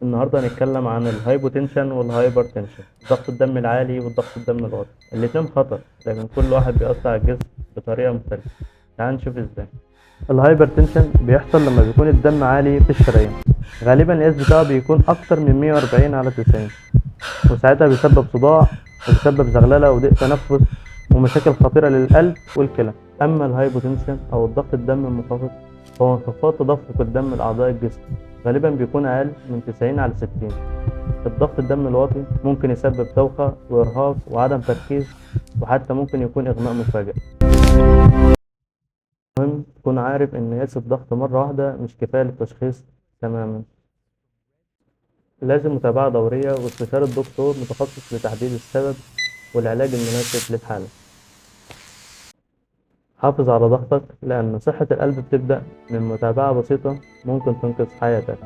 النهارده هنتكلم عن الهايبوتنشن والهايبرتنشن، ضغط الدم العالي والضغط الدم الواطي. الاتنين خطر، لكن كل واحد بيأثر على الجسم بطريقة مختلفة. تعال نشوف ازاي. الهايبرتنشن بيحصل لما بيكون الدم عالي في الشرايين، غالبا القياس بتاعه بيكون أكتر من 140 على 90، وساعتها بيسبب صداع وبيسبب زغللة وضيق تنفس ومشاكل خطيرة للقلب والكلى. أما الهايبوتنشن أو الضغط الدم المنخفض هو انخفاض تدفق الدم لأعضاء الجسم، غالبا بيكون أقل من 90 على 60. الضغط الدم الواطي ممكن يسبب دوخة وإرهاق وعدم تركيز، وحتى ممكن يكون إغماء مفاجئ. المهم تكون عارف إن قياس الضغط مرة واحدة مش كفاية للتشخيص تماما، لازم متابعة دورية واستشارة دكتور متخصص لتحديد السبب والعلاج المناسب للحالة. حافظ على ضغطك، لأن صحة القلب بتبدأ من متابعة بسيطة ممكن تنقذ حياتك.